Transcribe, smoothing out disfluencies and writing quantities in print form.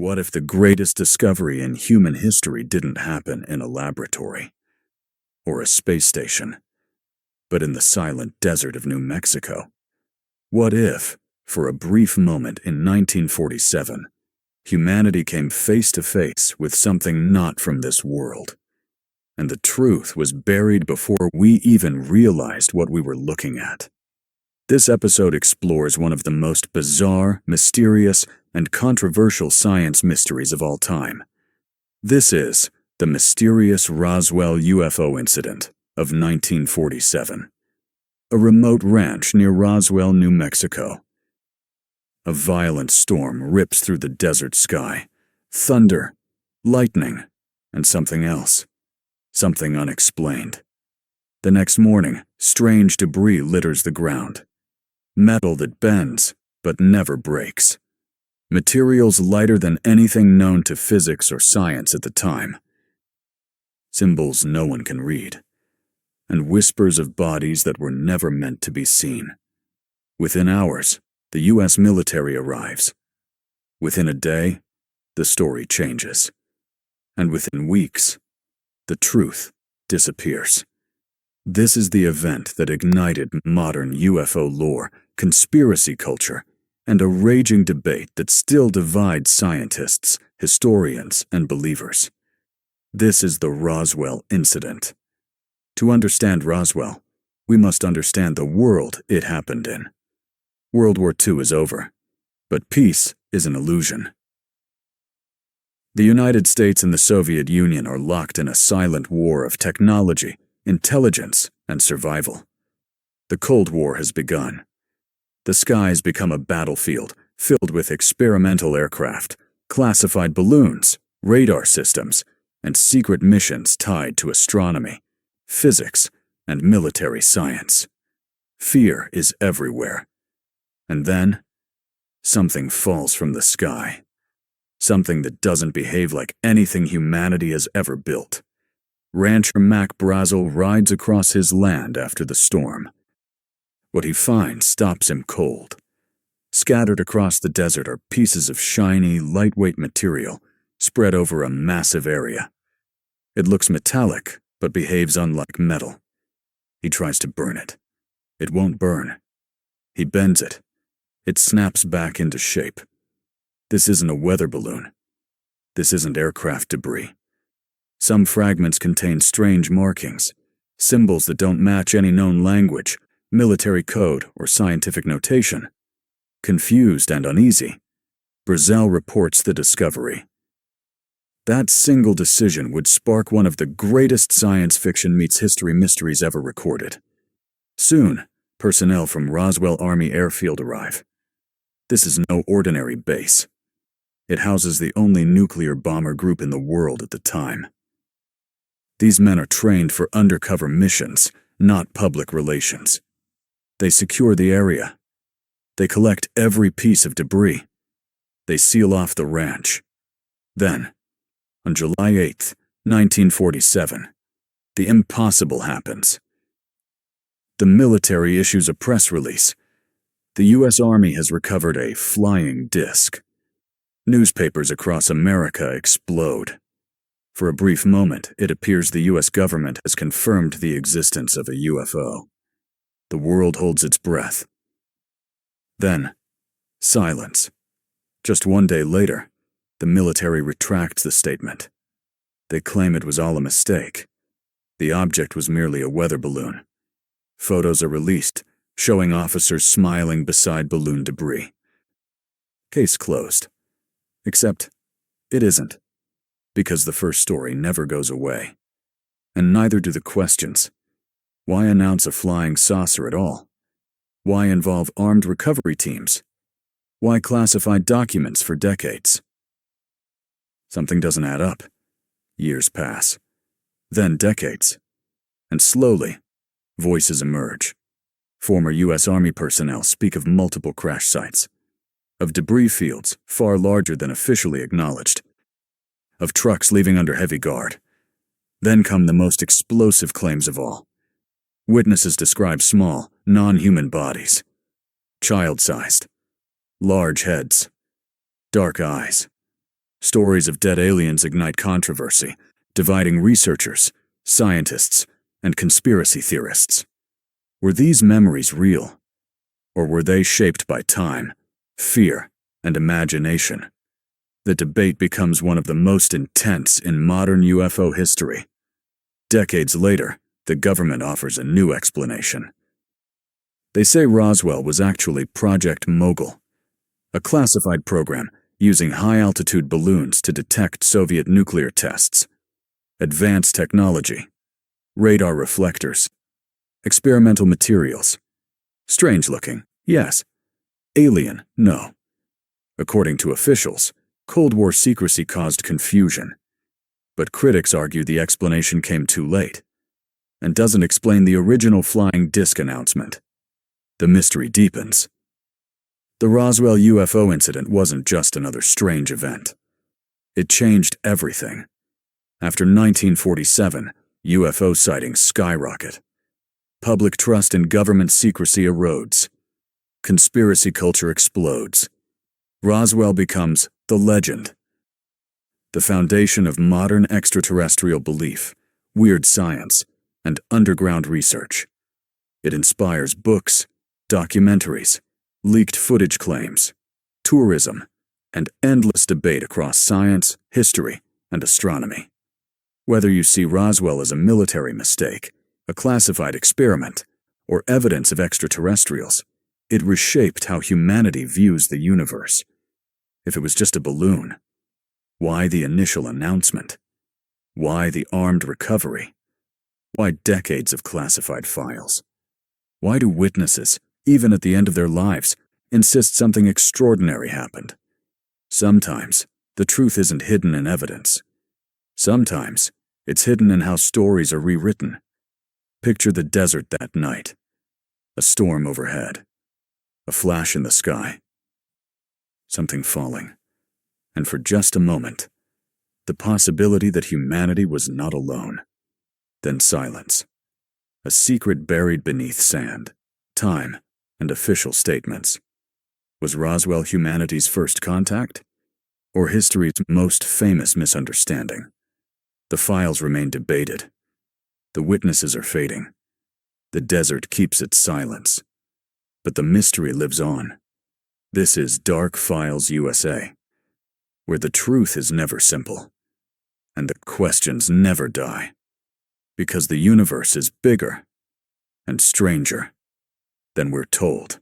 What if the greatest discovery in human history didn't happen in a laboratory or a space station, but in the silent desert of New Mexico? What if, for a brief moment in 1947, humanity came face to face with something not from this world, and the truth was buried before we even realized what we were looking at? This episode explores one of the most bizarre, mysterious, and controversial science mysteries of all time. This is the mysterious Roswell UFO incident of 1947, a remote ranch near Roswell, New Mexico. A violent storm rips through the desert sky, thunder, lightning, and something else, something unexplained. The next morning, strange debris litters the ground. Metal that bends, but never breaks. Materials lighter than anything known to physics or science at the time. Symbols no one can read. And whispers of bodies that were never meant to be seen. Within hours, the U.S. military arrives. Within a day, the story changes. And within weeks, the truth disappears. This is the event that ignited modern UFO lore, conspiracy culture, and a raging debate that still divides scientists, historians, and believers. This is the Roswell Incident. To understand Roswell, we must understand the world it happened in. World War II is over, but peace is an illusion. The United States and the Soviet Union are locked in a silent war of technology, intelligence, and survival. The Cold War has begun. The skies become a battlefield filled with experimental aircraft, classified balloons, radar systems, and secret missions tied to astronomy, physics, and military science. Fear is everywhere. And then, something falls from the sky. Something that doesn't behave like anything humanity has ever built. Rancher Mac Brazel rides across his land after the storm. What he finds stops him cold. Scattered across the desert are pieces of shiny, lightweight material spread over a massive area. It looks metallic, but behaves unlike metal. He tries to burn it. It won't burn. He bends it. It snaps back into shape. This isn't a weather balloon. This isn't aircraft debris. Some fragments contain strange markings, symbols that don't match any known language, military code, or scientific notation. Confused and uneasy, Brazel reports the discovery. That single decision would spark one of the greatest science fiction meets history mysteries ever recorded. Soon, personnel from Roswell Army Airfield arrive. This is no ordinary base. It houses the only nuclear bomber group in the world at the time. These men are trained for undercover missions, not public relations. They secure the area. They collect every piece of debris. They seal off the ranch. Then, on July 8, 1947, the impossible happens. The military issues a press release. The U.S. Army has recovered a flying disc. Newspapers across America explode. For a brief moment, it appears the U.S. government has confirmed the existence of a UFO. The world holds its breath. Then, silence. Just one day later, the military retracts the statement. They claim it was all a mistake. The object was merely a weather balloon. Photos are released, showing officers smiling beside balloon debris. Case closed. Except, it isn't. Because the first story never goes away. And neither do the questions. Why announce a flying saucer at all? Why involve armed recovery teams? Why classify documents for decades? Something doesn't add up. Years pass. Then decades. And slowly, voices emerge. Former U.S. Army personnel speak of multiple crash sites. Of debris fields far larger than officially acknowledged. Of trucks leaving under heavy guard. Then come the most explosive claims of all. Witnesses describe small, non-human bodies. Child-sized. Large heads. Dark eyes. Stories of dead aliens ignite controversy, dividing researchers, scientists, and conspiracy theorists. Were these memories real? Or were they shaped by time, fear, and imagination? The debate becomes one of the most intense in modern UFO history. Decades later, the government offers a new explanation. They say Roswell was actually Project Mogul, a classified program using high-altitude balloons to detect Soviet nuclear tests. Advanced technology, radar reflectors, experimental materials. Strange looking, yes. Alien, no. According to officials, Cold War secrecy caused confusion. But critics argue the explanation came too late and doesn't explain the original flying disc announcement. The mystery deepens. The Roswell UFO incident wasn't just another strange event. It changed everything. After 1947, UFO sightings skyrocket. Public trust in government secrecy erodes. Conspiracy culture explodes. Roswell becomes the legend, the foundation of modern extraterrestrial belief, weird science, and underground research. It inspires books, documentaries, leaked footage claims, tourism, and endless debate across science, history, and astronomy. Whether you see Roswell as a military mistake, a classified experiment, or evidence of extraterrestrials, it reshaped how humanity views the universe. If it was just a balloon, why the initial announcement? Why the armed recovery? Why decades of classified files? Why do witnesses, even at the end of their lives, insist something extraordinary happened? Sometimes, the truth isn't hidden in evidence. Sometimes, it's hidden in how stories are rewritten. Picture the desert that night. A storm overhead. A flash in the sky. Something falling. And for just a moment, the possibility that humanity was not alone. Then silence. A secret buried beneath sand, time, and official statements. Was Roswell humanity's first contact? Or history's most famous misunderstanding? The files remain debated. The witnesses are fading. The desert keeps its silence. But the mystery lives on. This is Dark Files USA, where the truth is never simple, and the questions never die, because the universe is bigger and stranger than we're told.